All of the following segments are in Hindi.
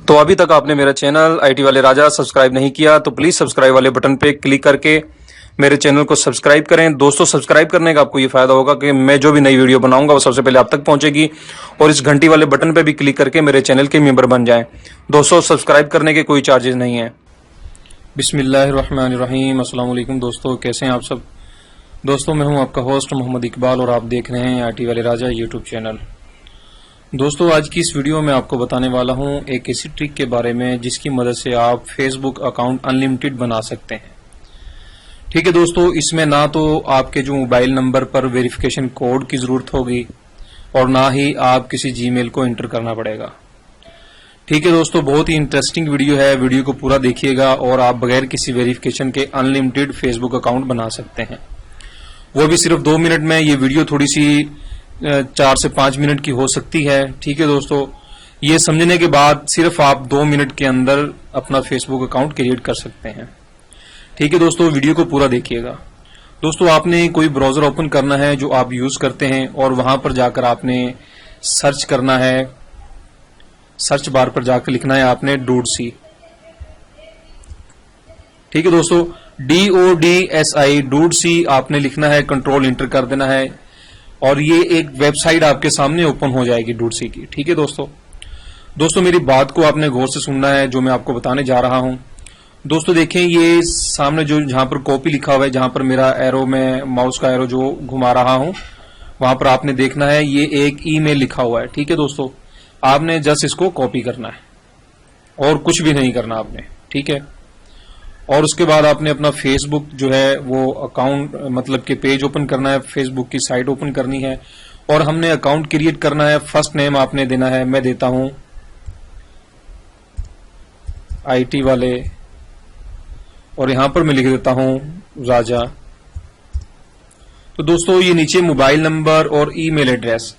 तो अभी तक आपने मेरा चैनल आईटी वाले राजा सब्सक्राइब नहीं किया तो प्लीज सब्सक्राइब वाले बटन पे क्लिक करके मेरे चैनल को सब्सक्राइब करें। दोस्तों, सब्सक्राइब करने का आपको ये फायदा होगा कि मैं जो भी नई वीडियो बनाऊंगा वो सबसे पहले आप तक पहुंचेगी, और इस घंटी वाले बटन पे भी क्लिक करके मेरे चैनल के मेंबर बन जाएं। दोस्तों, सब्सक्राइब करने के कोई चार्जेस नहीं है। बिस्मिल्लाहिर्रहमानिर्रहीम। अस्सलाम वालेकुम दोस्तों, कैसे हैं आप सब। दोस्तों, मैं हूं आपका होस्ट मोहम्मद इकबाल और आप देख रहे हैं आईटी वाले राजा यूट्यूब चैनल। दोस्तों, आज की इस वीडियो में आपको बताने वाला हूं एक ऐसी ट्रिक के बारे में जिसकी मदद से आप फेसबुक अकाउंट अनलिमिटेड बना सकते हैं। ठीक है दोस्तों, इसमें ना तो आपके जो मोबाइल नंबर पर वेरिफिकेशन कोड की जरूरत होगी और ना ही आप किसी जीमेल को एंटर करना पड़ेगा। ठीक है दोस्तों, बहुत ही इंटरेस्टिंग वीडियो है, वीडियो को पूरा देखिएगा और आप बगैर किसी वेरिफिकेशन के अनलिमिटेड फेसबुक अकाउंट बना सकते हैं, वो भी सिर्फ 2 मिनट में। ये वीडियो थोड़ी सी 4 से 5 मिनट की हो सकती है। ठीक है दोस्तों, ये समझने के बाद सिर्फ आप 2 मिनट के अंदर अपना फेसबुक अकाउंट क्रिएट कर सकते हैं। ठीक है दोस्तों, वीडियो को पूरा देखिएगा। दोस्तों, आपने कोई ब्राउजर ओपन करना है जो आप यूज करते हैं और वहां पर जाकर आपने सर्च करना है। सर्च बार पर जाकर लिखना है आपने DOODSI। ठीक है दोस्तों, DOODSI DOODSI आपने लिखना है, कंट्रोल इंटर कर देना है और ये एक वेबसाइट आपके सामने ओपन हो जाएगी DOODSI की। ठीक है दोस्तों, मेरी बात को आपने गौर से सुनना है जो मैं आपको बताने जा रहा हूं। दोस्तों देखें, ये सामने जो जहां पर कॉपी लिखा हुआ है, जहां पर मेरा एरो में माउस का एरो जो घुमा रहा हूं, वहां पर आपने देखना है ये एक ईमेल लिखा हुआ है। ठीक है दोस्तों, आपने जस्ट इसको कॉपी करना है और कुछ भी नहीं करना आपने। ठीक है, और उसके बाद आपने अपना फेसबुक जो है वो अकाउंट मतलब के पेज ओपन करना है, फेसबुक की साइट ओपन करनी है और हमने अकाउंट क्रिएट करना है। फर्स्ट नेम आपने देना है, मैं देता हूं आईटी वाले और यहां पर मैं लिख देता हूं राजा। तो दोस्तों, ये नीचे मोबाइल नंबर और ईमेल एड्रेस।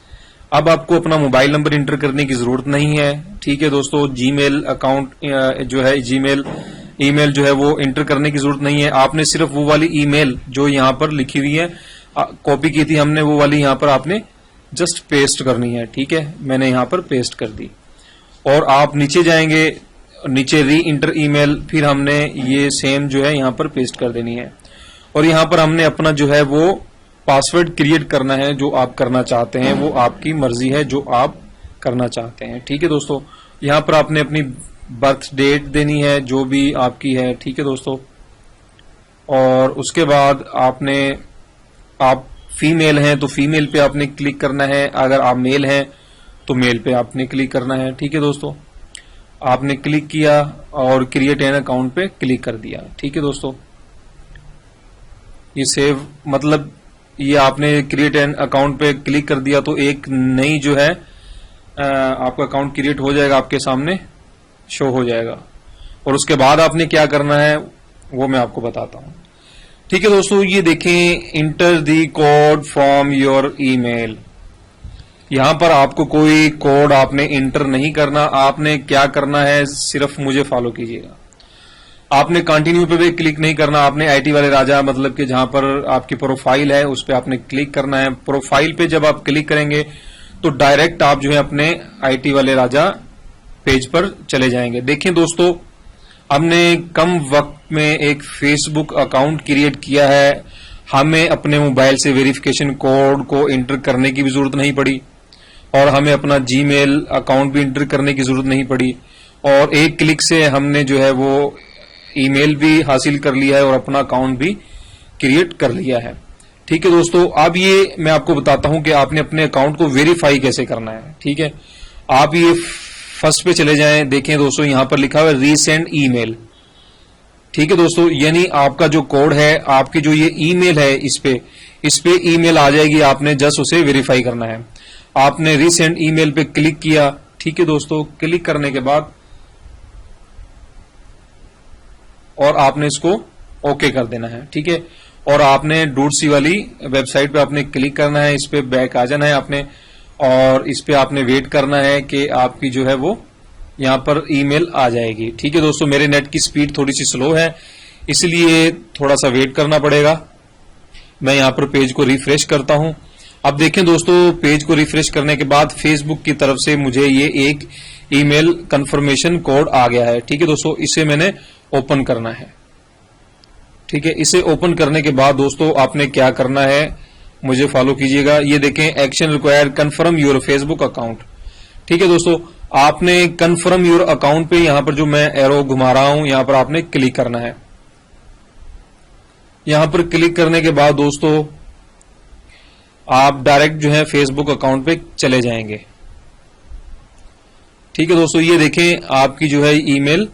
अब आपको अपना मोबाइल नंबर इंटर करने की जरूरत नहीं है। ठीक है दोस्तों, जीमेल अकाउंट जो है ईमेल जो है वो इंटर करने की जरूरत नहीं है। आपने सिर्फ वो वाली ईमेल जो यहां पर लिखी हुई है, कॉपी की थी हमने, वो वाली यहां पर आपने जस्ट पेस्ट करनी है। ठीक है, मैंने यहां पर पेस्ट कर दी और आप नीचे जाएंगे, नीचे री इंटर ईमेल, फिर हमने ये सेम जो है यहां पर पेस्ट कर देनी है और यहां पर हमने अपना जो है वो पासवर्ड क्रिएट करना है। जो आप करना चाहते हैं वो आपकी मर्जी है, जो आप करना चाहते हैं। ठीक है दोस्तों, यहां पर आपने अपनी बर्थ डेट देनी है जो भी आपकी है। ठीक है दोस्तों, और उसके बाद आप फीमेल हैं तो फीमेल पे आपने क्लिक करना है, अगर आप मेल हैं तो मेल पे आपने क्लिक करना है। ठीक है दोस्तों, आपने क्लिक किया और क्रिएट एन अकाउंट पे क्लिक कर दिया। ठीक है दोस्तों, ये सेव मतलब ये आपने क्रिएट एन अकाउंट पे क्लिक कर दिया तो एक नई जो है आपका अकाउंट क्रिएट हो जाएगा, आपके सामने शो हो जाएगा। और उसके बाद आपने क्या करना है वो मैं आपको बताता हूं। ठीक है दोस्तों, ये देखें, inter the code from your email. यहां पर आपको कोई कोड आपने इंटर नहीं करना। आपने क्या करना है, सिर्फ मुझे फॉलो कीजिएगा। आपने कंटिन्यू पे भी क्लिक नहीं करना। आपने आईटी वाले राजा मतलब कि जहां पर आपकी प्रोफाइल है उस पर आपने क्लिक करना है। प्रोफाइल पे जब आप क्लिक करेंगे तो डायरेक्ट आप जो है अपने आईटी वाले राजा पेज पर चले जाएंगे। देखिए दोस्तों, हमने कम वक्त में एक फेसबुक अकाउंट क्रिएट किया है। हमें अपने मोबाइल से वेरिफिकेशन कोड को इंटर करने की भी जरूरत नहीं पड़ी और हमें अपना जीमेल अकाउंट भी इंटर करने की जरूरत नहीं पड़ी और एक क्लिक से हमने जो है वो ईमेल भी हासिल कर लिया है और अपना अकाउंट भी क्रिएट कर लिया है। ठीक है दोस्तों, अब ये मैं आपको बताता हूं कि आपने अपने अकाउंट को वेरीफाई कैसे करना है। ठीक है, आप ये फर्स्ट पे चले जाएं। देखें दोस्तों, यहां पर लिखा हुआ है रीसेंड ईमेल। ठीक है दोस्तों, यानी आपका जो कोड है, आपकी जो ये ईमेल है, इस पे ईमेल आ जाएगी। आपने जस्ट उसे वेरीफाई करना है। आपने रीसेंड ईमेल पे क्लिक किया। ठीक है दोस्तों, क्लिक करने के बाद और आपने इसको ओके कर देना है। ठीक है, और आपने DOODSI वाली वेबसाइट पे आपने क्लिक करना है, इस पे बैक आ जाना है आपने और इस पे आपने वेट करना है कि आपकी जो है वो यहां पर ईमेल आ जाएगी। ठीक है दोस्तों, मेरे नेट की स्पीड थोड़ी सी स्लो है इसलिए थोड़ा सा वेट करना पड़ेगा। मैं यहां पर पेज को रिफ्रेश करता हूं। अब देखें दोस्तों, पेज को रिफ्रेश करने के बाद फेसबुक की तरफ से मुझे ये एक ईमेल कंफर्मेशन कोड आ गया है। ठीक है दोस्तों, इसे मैंने ओपन करना है। ठीक है, इसे ओपन करने के बाद दोस्तों आपने क्या करना है, मुझे फॉलो कीजिएगा। ये देखें, action required confirm your Facebook account. ठीक है दोस्तों, आपने कंफर्म योर अकाउंट पे यहां पर जो मैं एरो घुमा रहा हूं, यहां पर आपने क्लिक करना है। यहां पर क्लिक करने के बाद दोस्तों आप डायरेक्ट जो है फेसबुक अकाउंट पे चले जाएंगे। ठीक है दोस्तों, ये देखें आपकी जो है ईमेल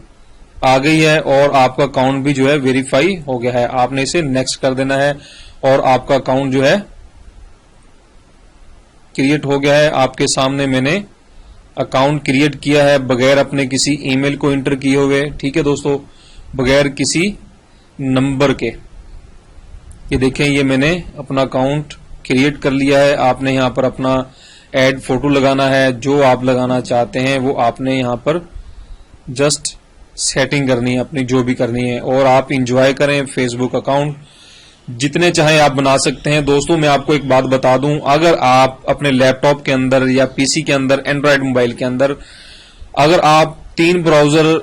आ गई है और आपका अकाउंट भी जो है वेरीफाई हो गया है। आपने इसे नेक्स्ट कर देना है और आपका अकाउंट जो है क्रिएट हो गया है। आपके सामने मैंने अकाउंट क्रिएट किया है बगैर अपने किसी ईमेल को एंटर किए हुए। ठीक है दोस्तों, बगैर किसी नंबर के। ये देखें, ये मैंने अपना अकाउंट क्रिएट कर लिया है। आपने यहां पर अपना ऐड फोटो लगाना है, जो आप लगाना चाहते हैं वो आपने यहां पर जस्ट सेटिंग करनी है अपनी, जो भी करनी है। और आप इंजॉय करें फेसबुक अकाउंट, जितने चाहे आप बना सकते हैं। दोस्तों मैं आपको एक बात बता दूं, अगर आप अपने लैपटॉप के अंदर या पीसी के अंदर, एंड्रॉयड मोबाइल के अंदर अगर आप 3 ब्राउजर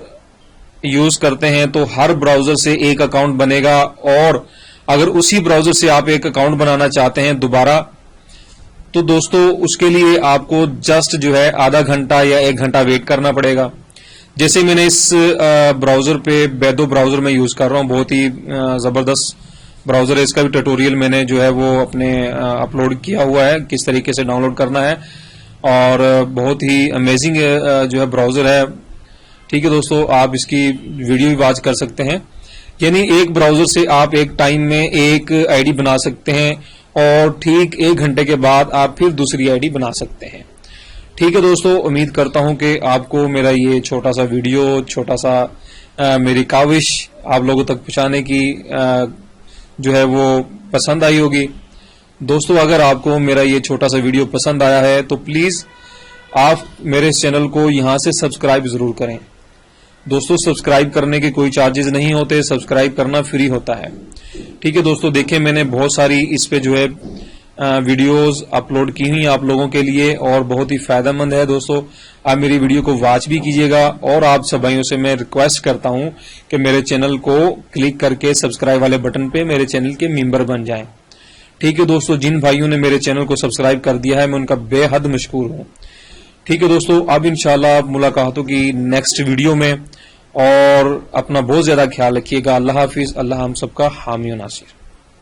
यूज करते हैं तो हर ब्राउजर से एक अकाउंट बनेगा। और अगर उसी ब्राउजर से आप एक अकाउंट बनाना चाहते हैं दोबारा, तो दोस्तों उसके लिए आपको जस्ट जो है आधा घंटा या 1 घंटा वेट करना पड़ेगा। जैसे मैंने इस ब्राउजर पे बैदो ब्राउजर में यूज कर रहा हूं, बहुत ही जबरदस्त ब्राउजर है। इसका भी ट्यूटोरियल मैंने जो है वो अपने अपलोड किया हुआ है, किस तरीके से डाउनलोड करना है, और बहुत ही अमेजिंग जो है ब्राउजर है। ठीक है दोस्तों, आप इसकी वीडियो भी वॉच कर सकते हैं। यानी एक ब्राउजर से आप एक टाइम में एक आईडी बना सकते हैं और ठीक 1 घंटे के बाद आप फिर दूसरी आईडी बना सकते हैं। ठीक है दोस्तों, उम्मीद करता हूं कि आपको मेरा ये छोटा सा वीडियो, छोटा सा मेरी काविश आप लोगों तक पहुंचाने की जो है वो पसंद आई होगी। दोस्तों अगर आपको मेरा ये छोटा सा वीडियो पसंद आया है तो प्लीज आप मेरे इस चैनल को यहां से सब्सक्राइब जरूर करें। दोस्तों सब्सक्राइब करने के कोई चार्जेस नहीं होते, सब्सक्राइब करना फ्री होता है। ठीक है दोस्तों, देखिए मैंने बहुत सारी इस पे जो है वीडियोस अपलोड की हुई आप लोगों के लिए और बहुत ही फायदेमंद है। दोस्तों आप मेरी वीडियो को वॉच भी कीजिएगा और आप सब भाइयों से मैं रिक्वेस्ट करता हूं कि मेरे चैनल को क्लिक करके सब्सक्राइब वाले बटन पे मेरे चैनल के मेंबर बन जाएं। ठीक है दोस्तों, जिन भाइयों ने मेरे चैनल को सब्सक्राइब कर दिया है मैं उनका बेहद मशकूर हूं। ठीक है दोस्तों, अब इंशाल्लाह मुलाकात होगी नेक्स्ट वीडियो में, और अपना बहुत ज्यादा ख्याल रखिएगा। अल्लाह हाफिज। अल्लाह हम सबका हामी और नासिर।